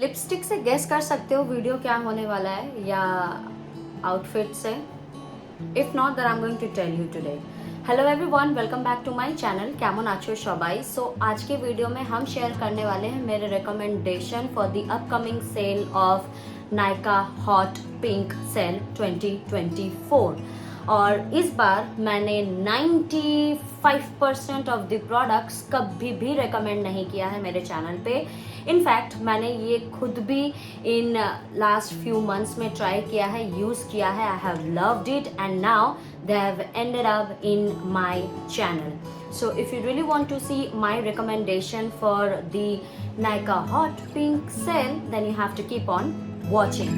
Lipstick से guess कर सकते हो वीडियो क्या होने वाला है या आउटफिट से? If not then I am going to tell you today. Hello everyone, welcome back to my channel केमन आचो शबाई। सो आज के वीडियो में हम शेयर करने वाले हैं मेरे recommendation for the upcoming sale of Nykaa hot pink sale 2024। और इस बार मैंने 95% ऑफ द प्रोडक्ट्स कभी भी रेकमेंड नहीं किया है मेरे चैनल पे। इनफैक्ट मैंने ये खुद भी इन लास्ट फ्यू मंथ्स में ट्राई किया है, यूज़ किया है। I have loved it and now they have ended up in my channel. So if you really want to see my recommendation for the Nykaa Hot Pink sale, then you have to keep on watching.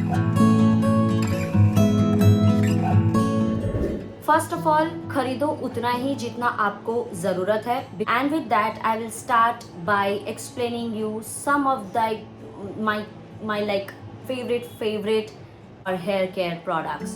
First of all खरीदो उतना ही जितना आपको ज़रूरत है। And with that I will start by explaining you some of the my like favourite और hair care products.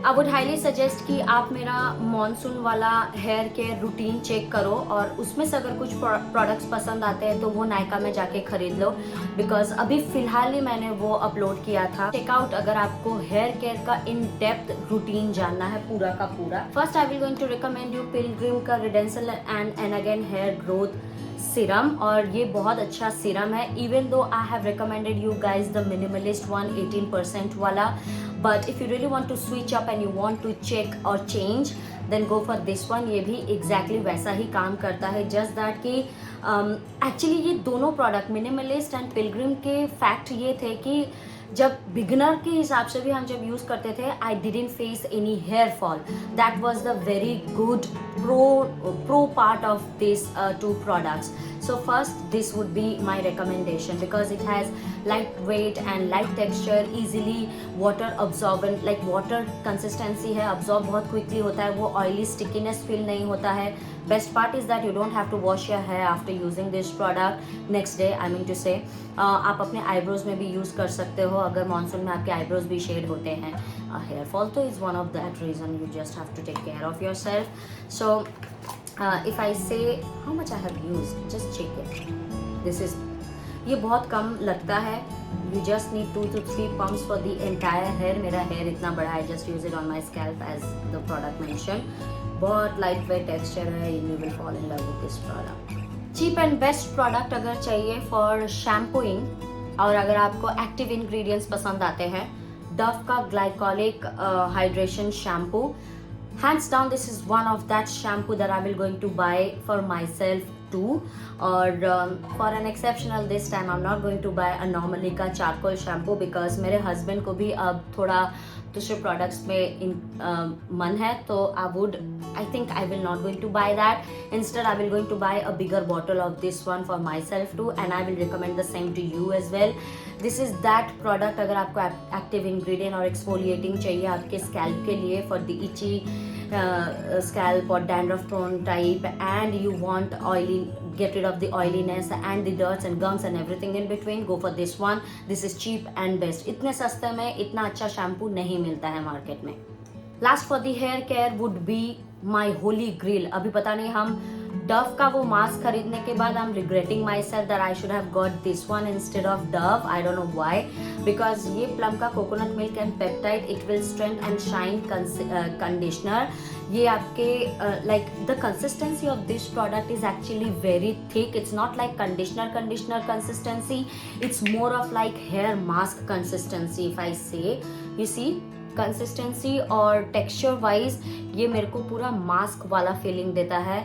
I would highly suggest कि आप मेरा मॉनसून वाला हेयर केयर रूटीन चेक करो और उसमें से अगर कुछ प्रोडक्ट्स पसंद आते हैं तो वो नायका में जाके खरीद लो, बिकॉज अभी फिलहाल ही मैंने वो अपलोड किया था। चेकआउट अगर आपको हेयर केयर का इन डेप्थ रूटीन जानना है पूरा का पूरा। First I will going to recommend you Pilgrim का redensyl and again hair growth serum, और ये बहुत अच्छा सीरम है। Even though I have recommended you guys the minimalist one 18% वाला, but if you really want to switch up and you want to check और change then go for this one. ये भी exactly वैसा ही काम करता है, just that कि actually ये दोनों प्रोडक्ट मिनिमलिस्ट एंड पिलग्रिम के फैक्ट ये थे कि जब बिगनर के हिसाब से भी हम जब यूज़ करते थे, I didn't face any hair fall. That was the very good pro part of these two products. So first this would be my recommendation because it has light weight and light texture, easily water absorbent, like water consistency है, absorb बहुत quickly होता है, वो oily stickiness feel नहीं होता है। Best part is that you don't have to wash your hair after using this product next day, I mean to say। आप अपने आईब्रोज में भी यूज़ कर सकते हो अगर मानसून में आपके आईब्रोज भी शेड होते हैं। हेयर फॉल तो is one of that reason, you just have to take care of yourself. So if I say how much I have used, just check it. This is, ये बहुत कम लगता है। You just need 2 to 3 pumps for the entire hair. मेरा hair इतना बड़ा है, just use it on my scalp as the product mention. बहुत लाइट वेट टेक्सचर है, you will fall in love with this product. Cheap and best product अगर चाहिए for shampooing और अगर आपको एक्टिव इंग्रेडिएंट्स पसंद आते हैं, डव का glycolic hydration shampoo, hands down this is one of that shampoo that I will going to buy for myself too. और for an exceptional this time I'm not going to buy a normally का charcoal shampoo because मेरे husband को भी अब थोड़ा दूसरे products में मन है, तो I think I will not going to buy that. Instead I will going to buy a bigger bottle of this one for myself too, and I will recommend the same to you as well. This is that product अगर आपको active ingredient और exfoliating चाहिए आपके scalp के लिए for the itchy scalp or dandruff prone type, and you want oily, get rid of the oiliness and the dirts and gums and everything in between, go for this one. This is cheap and best. इतने सस्ते में इतना अच्छा shampoo नहीं मिलता है market में। Last for the hair care would be my holy grail. अभी पता नहीं, हम डव का वो मास्क खरीदने के बाद I am regretting myself that I should have got this one instead of Dove. I don't know why, because ये प्लम का coconut milk and peptide, it will strength and shine conditioner. ये आपके like the consistency of this product is actually very thick. It's not like conditioner consistency, it's more of like hair mask consistency if I say. You see consistency और texture wise ये मेरे को पूरा mask वाला feeling देता है,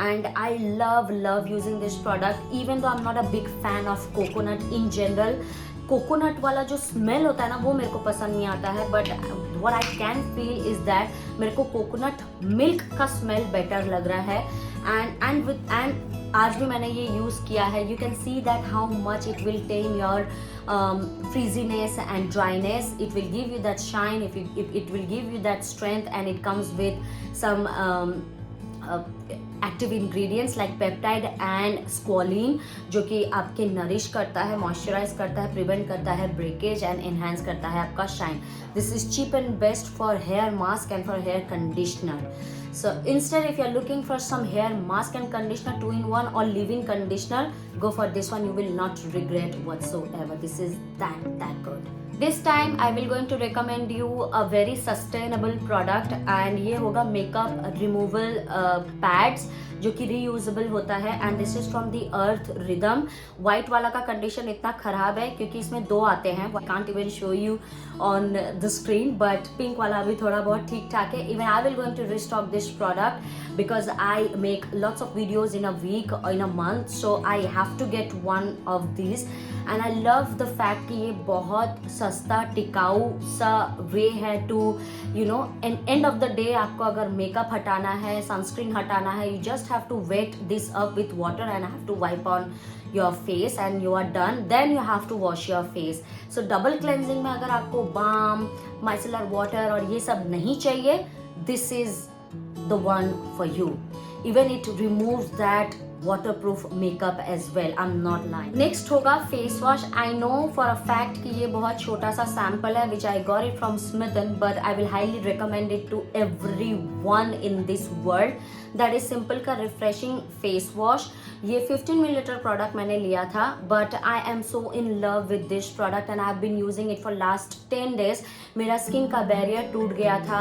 and I love using this product even though I am not a big fan of coconut in general. Coconut वाला जो स्मेल होता है ना, वो मेरे को पसंद नहीं आता है, but what I can feel is that मेरे को कोकोनट मिल्क का स्मेल बेटर लग रहा है। एंड आज भी मैंने ये यूज़ किया है। You can see that how much it will time your frizziness and dryness. It will give you that shine, it will give you that strength, and it comes with some active ingredients like peptide and squalane, जो कि आपके nourish करता है, moisturise करता है, prevent करता है breakage and enhance करता है आपका shine. This is cheap and best for hair mask and for hair conditioner. So instead, if you are looking for some hair mask and conditioner 2-in-1 or leave-in conditioner, go for this one. You will not regret whatsoever. This is that good. This time I will going to recommend you a very sustainable product and ये होगा makeup removal pads जो कि reusable होता है. And this is from the Earth Rhythm. White वाला का condition इतना खराब है क्योंकि इसमें 2 आते हैं. I can't even show you on the screen, but pink वाला भी थोड़ा बहुत ठीक ठाक है. Even I will going to restock this product because I make lots of videos in a week और in a month, so I have to get one of this. And I love the fact कि ये बहुत सस्ता टिकाऊ सा वे है to you know end of the day आपको अगर मेकअप हटाना है, सनस्क्रीन हटाना है, you just have to wet this up with water and have to wipe on your face and you are done. Then you have to wash your face. So double cleansing में अगर आपको balm, micellar water और ये सब नहीं चाहिए, this is the one for you. Even it removes that waterproof makeup as well. I'm not lying. Next होगा face wash. I know for a fact कि ये बहुत छोटा सा sample है which I got it from Smithon, but I will highly recommend it to everyone in this world. That is Simple का refreshing face wash. ये 15 ml product मैंने लिया था, but I am so in love with this product and I have been using it for last 10 days. मेरा skin का barrier टूट गया था.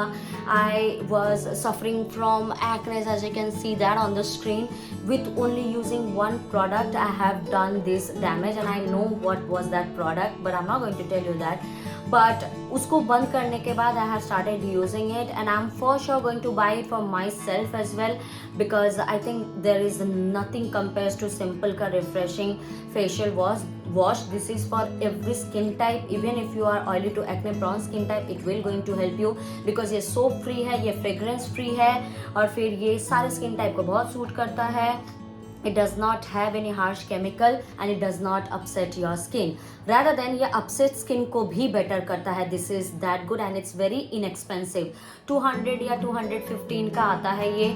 I was suffering from acnes as you can see that on the screen. With only using one product, I have done this damage and I know what was that product, but I'm not going to tell you that. But उसको बंद करने के बाद I have started using it and I'm for sure going to buy it for myself as well because I think there is nothing compares to Simple का refreshing facial wash. This is for every skin type, even if you are oily to acne prone skin type, it will going to help you because ये soap free है, ये fragrance free है और फिर ये सारे skin type को बहुत सूट करता है. It does not have any harsh chemical and it does not upset your skin. Rather than ये upset skin को भी better करता है. This is that good and it's very inexpensive. 200 या 215 का आता है ये.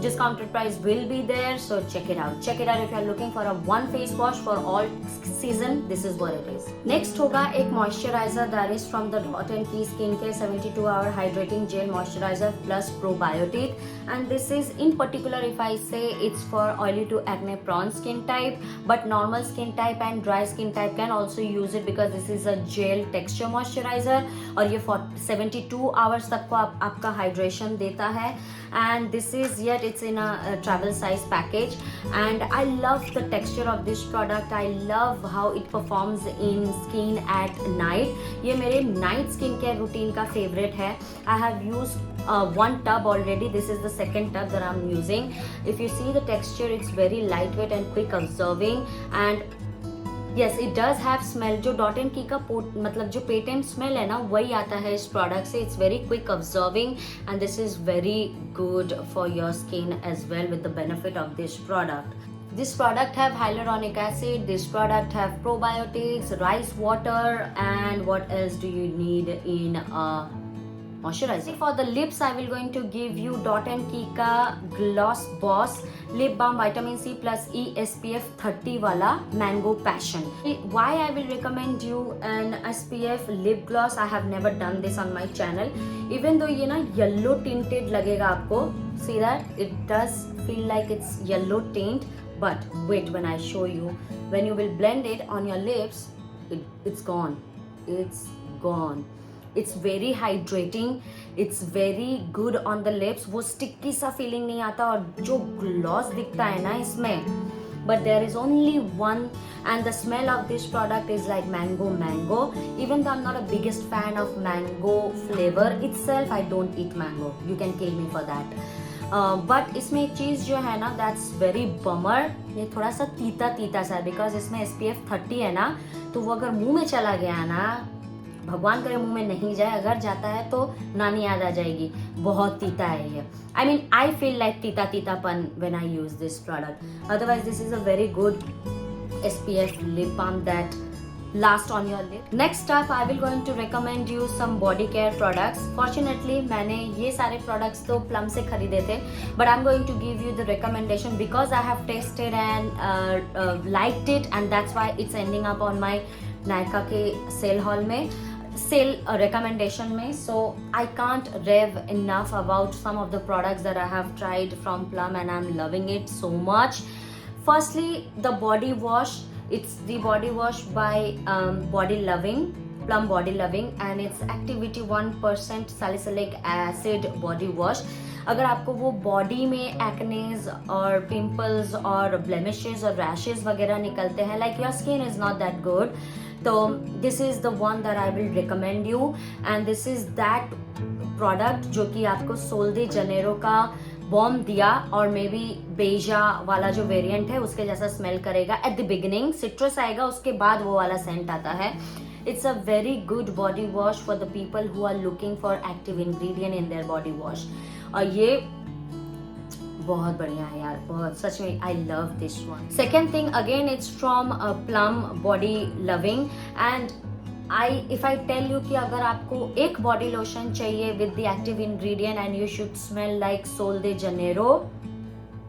Discounted price will be there, so check it out. Check it out if you are looking for a one face wash for all season. This is what it is. Next होगा एक moisturizer that is from the Dot & Key Skincare 72-hour hydrating gel moisturizer plus probiotic. And this is in particular, if I say, it's for oily to acne prone skin type, but normal skin type and dry skin type can also use it because this is a gel texture moisturizer और ये 72 hours तक को आपका hydration देता है. And this is yet it's in a travel size package and I love the texture of this product. I love how it performs in skin at night. ये मेरे night skin care routine का favorite है. I have used one tub already. This is the second tub that I'm using. If you see the texture, it's very lightweight and quick absorbing and yes, it does have smell. जो Dot & Key का मतलब जो patent smell है ना वही आता है इस प्रोडक्ट से. It's very quick absorbing and this is very good for your skin as well with the benefit of this product. This product have hyaluronic acid, this product have probiotics, rice water and what else do you need in a moisturizer. For the lips, I will going to give you Dot & Key का Gloss Boss Lip Balm Vitamin C plus E SPF 30 वाला Mango Passion. Why I will recommend you an SPF lip gloss? I have never done this on my channel. Even though ये ना yellow tinted लगेगा आपको, see that it does feel like it's yellow tint, but wait when I show you. When you will blend it on your lips, it's gone. It's gone. It's very hydrating. It's very good on the lips. वो sticky सा feeling नहीं आता और जो gloss दिखता है ना इसमें. But there is only one and the smell of this product is like mango. Even though I'm not a biggest fan of mango flavor itself, I don't eat mango. You can kill me for that. But इसमें एक चीज़ जो है ना that's very bummer, ये थोड़ा सा तीता सा है बिकॉज इसमें SPF 30 है ना, तो वो अगर मुंह में चला गया ना, भगवान करे मुंह में नहीं जाए, अगर जाता है तो नानी याद आ जाएगी. बहुत तीता है ये. I mean I feel like तीतापन when I use this product. Otherwise this is a very good SPF lip balm that last on your lip. Next up, I will going to recommend you some body care products. Fortunately, मैंने ये सारे products तो Plum से खरीदे थे, but I'm going to give you the recommendation because I have tasted and liked it, and that's why it's ending up on my Nykaa के sale haul में, sale recommendation में. So I can't rave enough about some of the products that I have tried from Plum, and I'm loving it so much. Firstly, the body wash. It's the body wash by Body Loving, Plum Body Loving, and it's Activity 1% salicylic acid body wash. अगर आपको वो body में एक्नेज और pimples और blemishes और rashes वगैरह निकलते हैं, like your skin is not that good, तो this is the one that I will recommend you. And this is that product जो कि आपको सोल दे जनेरो का बॉम दिया और मे बी बेजा वाला जो वेरिएंट है उसके जैसा स्मेल करेगा. एट द बिगिनिंग सिट्रस आएगा, उसके बाद वो वाला सेंट आता है. It's a very good body wash for the people who are looking for active ingredient in their body wash. और ये बहुत बढ़िया है यार, बहुत सच में I love this one. Second thing again it's from Plum body loving. And if I tell you कि अगर आपको एक बॉडी लोशन चाहिए with the active ingredient and you should smell like Sol de Janeiro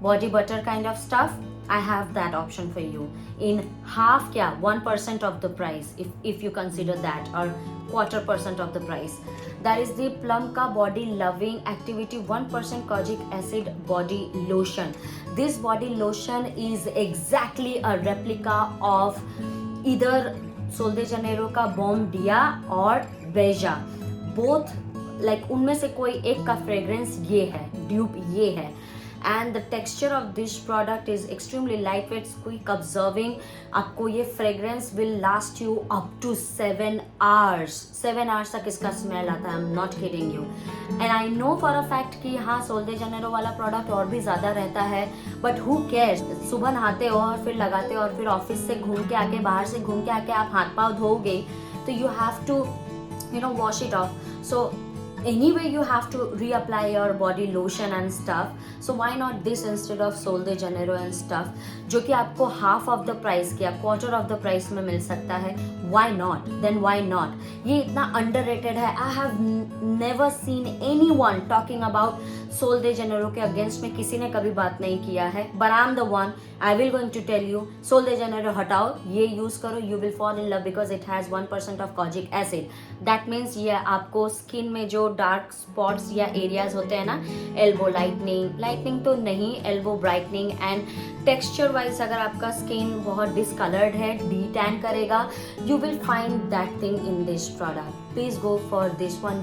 body butter kind of stuff, I have that option for you in half, क्या 1% of the price if you consider that, or 1/4% of the price. That is the Plum का body loving activity 1% kojic acid body lotion. This body lotion is exactly a replica of either Sol de Janeiro का balm दिया और बेजा, both like उनमें से कोई एक का फ्रेग्रेंस ये है, ड्यूप ये है. And the texture of this product is extremely light weight, quick observing. आपको ये fragrance will last you up to 7 hours. 7 hours तक इसका स्मेल आता है. I am not kidding you. And I know for a fact कि हाँ Sol de Janeiro वाला product और भी ज़्यादा रहता है, बट हु केयर्स. सुबह नहाते हो और फिर लगाते हो और फिर ऑफिस से घूम के आके, बाहर से घूम के आके आप हाथ पाँव धोगे तो you have to wash it off. So anyway you have to reapply your body lotion and stuff, so why not this instead of Sol de Janeiro and stuff जो कि आपको half of the price या quarter of the price में मिल सकता है. why not, then why not. ये इतना underrated है. I have never seen anyone talking about Sol de Janeiro के against में किसी ने कभी बात नहीं किया है, but I'm the one. I will going to tell you Sol de Janeiro हटाओ, ये use करो, you will fall in love because it has 1% of kojic acid. that means ये आपको स्किन में जो डार्क स्पॉट्स या एरियाज होते हैं ना, एल्बो लाइटनिंग तो नहीं, elbow brightening. And texture wise अगर आपका स्किन बहुत डिसकलर्ड है, डी टैन करेगा, you will find that thing in this product. Please go for this one.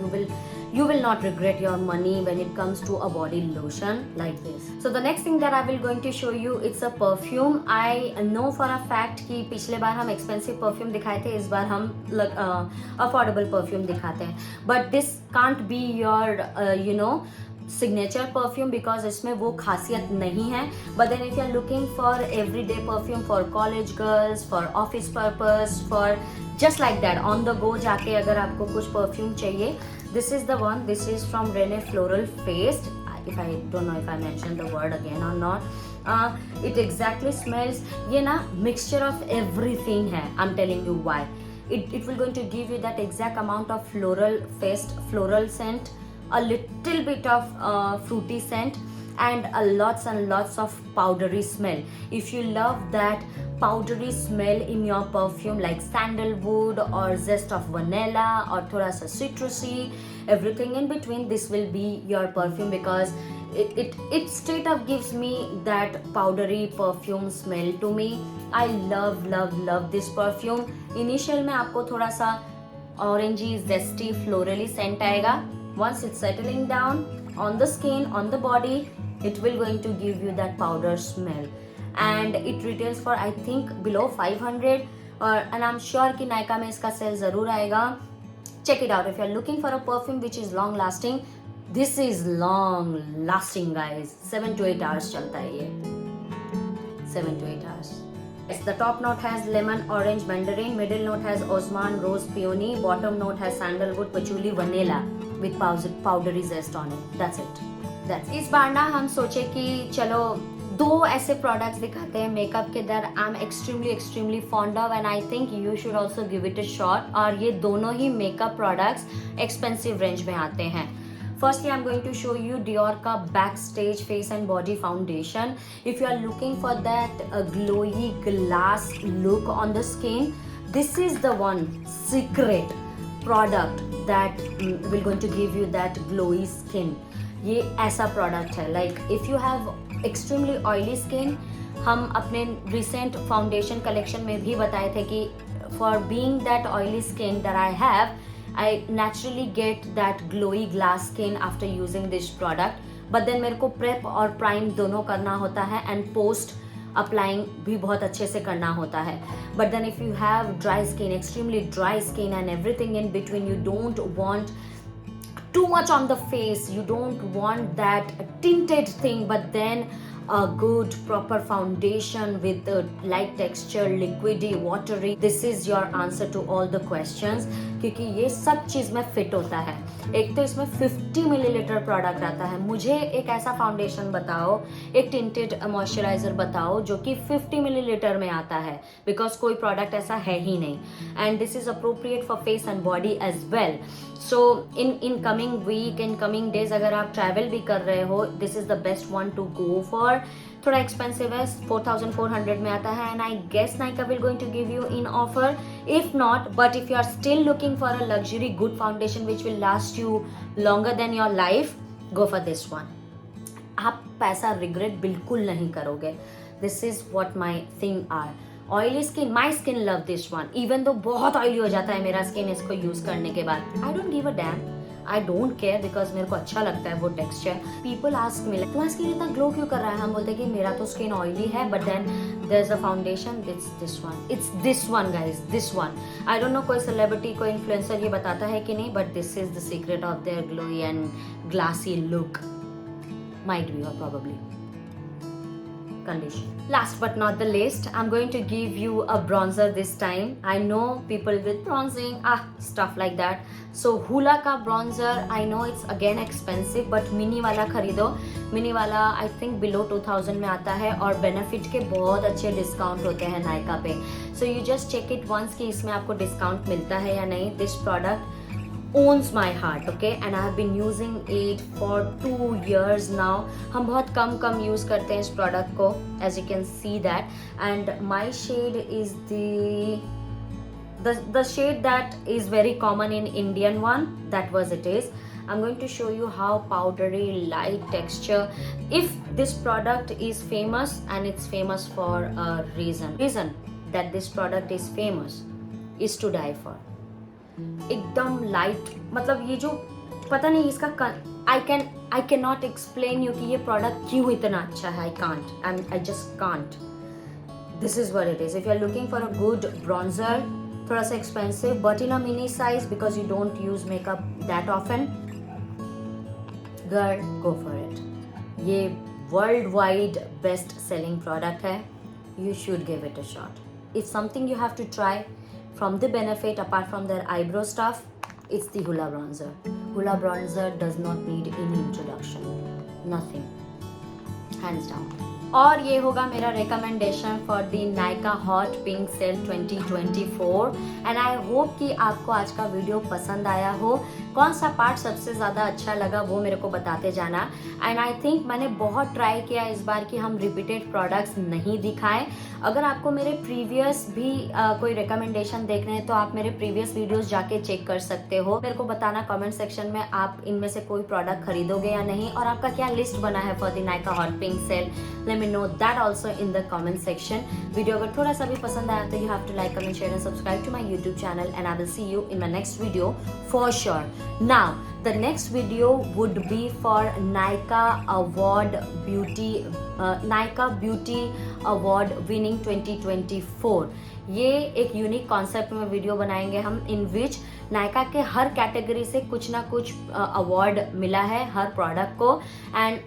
You will not regret your money when it comes to a body lotion like this. So the next thing that I will going to show you, it's a perfume. I know for a fact कि पिछले बार हम expensive perfume दिखाए थे, इस बार हम affordable perfume दिखाते हैं. But this can't be your signature perfume because इसमें वो खासियत नहीं है. But then if you are looking for everyday perfume for college girls, for office purpose, for just like that on the go जाके अगर आपको कुछ perfume चाहिए, this is the one. This is from Rene Floral Faced. If I don't know if I mentioned the word again or not. It exactly smells ये ना mixture of everything है. I'm telling you why. It will going to give you that exact amount of floral scent, a little bit of fruity scent, and lots of powdery smell. If you love that powdery smell in your perfume like sandalwood or zest of vanilla or thoda sa citrusy, everything in between, this will be your perfume because it straight up gives me that powdery perfume smell to me. I love this perfume. Initial में आपको थोड़ा सा orangey zesty florally scent आएगा. Once it's settling down on the skin, on the body, it will going to give you that powder smell. And it retails for I think below 500, and I'm sure कि Nykaa में इसका cell ज़रूर आएगा. Check it out if you're looking for a perfume which is long lasting. This is long lasting guys. 7 to 8 hours चलता है ये. 7 to 8 hours. Yes, the top note has lemon, orange, mandarin. Middle note has osman, rose, peony. Bottom note has sandalwood, patchouli, vanilla with powdery zest on it. That's it. इस बार ना हम सोचे कि चलो दो ऐसे प्रोडक्ट्स दिखाते हैं मेकअप के that I am extremely fond of and I think you should also give it a shot. और ये दोनों ही मेकअप प्रोडक्ट्स एक्सपेंसिव रेंज में आते हैं। Firstly, I'm going to show you Dior का Backstage Face and Body Foundation. If you are looking for that glowy glass look on the skin, this is the one secret product that will going to give you that glowy skin. ये ऐसा product है, like if you have extremely oily skin, हम अपने recent foundation collection में भी बताए थे कि for being that oily skin that I have, I naturally get that glowy glass skin after using this product. But then मेरे को prep और prime दोनों करना होता है and post applying भी बहुत अच्छे से करना होता है. But then if you have dry skin, extremely dry skin and everything in between, you don't want too much on the face, you don't want that tinted thing, but then a good proper foundation with the light texture, liquidy, watery. This is your answer to all the questions, क्योंकि ये सब चीज़ में fit होता है. एक तो इसमें 50 millilitre product आता है. मुझे एक ऐसा फाउंडेशन बताओ, एक टिंटेड मॉइस्चराइजर बताओ जो कि 50 मिलीलीटर में आता है, बिकॉज कोई प्रोडक्ट ऐसा है ही नहीं. And this is appropriate for face and body as well. So in coming week, in coming days अगर आप ट्रैवल भी कर रहे हो, this is the best one to go for. थोड़ा एक्सपेंसिव है, 4400 में आता है and I guess Nykaa will going to give you in offer. If not, but if you are still looking for a luxury good foundation which will last you longer than your life, go for this one. आप पैसा regret बिल्कुल नहीं करोगे. This is what my thing are. Oily skin, my skin love this one. Even though बहुत oily हो जाता है मेरा skin इसको use करने के बाद, I don't give a damn. I don't care because मेरे को अच्छा लगता है वो texture. People ask me like, तुम्हारा skin इतना glow क्यों कर रहा है? हम बोलते हैं कि मेरा तो skin oily है, but then there's a foundation. It's this one. It's this one, guys. This one. I don't know कोई celebrity, कोई influencer ये बताता है कि नहीं, but this is the secret of their glowy and glassy look. Might be or probably. Condition. Last but not the least, I'm going to give you a bronzer this time. I know people with bronzing, stuff like that. So Hoola का bronzer, I know it's again expensive, but mini वाला खरीदो. Mini वाला I think below 2000 में आता है और benefit के बहुत अच्छे discount होते हैं नायका पे. So you just check it once कि इसमें आपको discount मिलता है या नहीं. This product owns my heart, okay, and I have been using it for 2 years now. हम बहुत कम यूज़ करते हैं इस प्रोडक्ट को, as you can see that, and my shade is the shade that is very common in Indian one, that was it is. I'm going to show you how powdery light texture. If this product is famous, and it's famous for a reason that this product is famous is to die for. एकदम light, मतलब ये जो पता नहीं इसका I can not explain you कि ये product क्यों इतना अच्छा है. I just can't. This is what it is. If you are looking for a good bronzer, थोड़ा सा expensive but in a mini size because you don't use makeup that often, girl go for it. ये world wide best selling product है. You should give it a shot. It's something you have to try. From the benefit, apart from their eyebrow stuff, it's the Hoola bronzer. Hoola bronzer does not need any introduction. Nothing. Hands down. और ये होगा मेरा recommendation for the Nykaa hot pink sale 2024. And I hope कि आपको आज का video पसंद आया हो. कौन सा पार्ट सबसे ज़्यादा अच्छा लगा वो मेरे को बताते जाना. एंड आई थिंक मैंने बहुत ट्राई किया इस बार कि हम रिपीटेड प्रोडक्ट्स नहीं दिखाएं. अगर आपको मेरे प्रीवियस भी कोई रिकमेंडेशन देखने हैं तो आप मेरे प्रीवियस वीडियोस जाके चेक कर सकते हो. मेरे को बताना कमेंट सेक्शन में आप इनमें से कोई प्रोडक्ट खरीदोगे या नहीं, और आपका क्या लिस्ट बना है for the Nykaa hot pink sale. Let me know that also in the comment section. Video अगर थोड़ा सा भी पसंद आया तो you have to like, comment, share and subscribe to my YouTube channel, and I will see you in my next video for sure. Now, the next video would be for Nykaa Beauty Award winning 2024. ये एक unique concept में video बनाएंगे हम, इन विच नायका के हर category से कुछ ना कुछ अवार्ड मिला है हर प्रोडक्ट को, and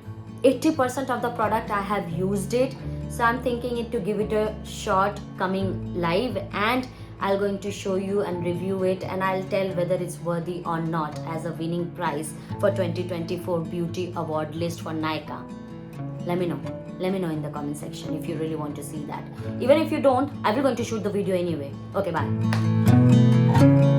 80% of the product I have used it, so I'm thinking it to give it a shot coming live, and I'll going to show you and review it, and I'll tell whether it's worthy or not as a winning prize for 2024 Beauty Award list for Nykaa. Let me know. Let me know in the comment section if you really want to see that. Even if you don't, I will going to shoot the video anyway. Okay, bye.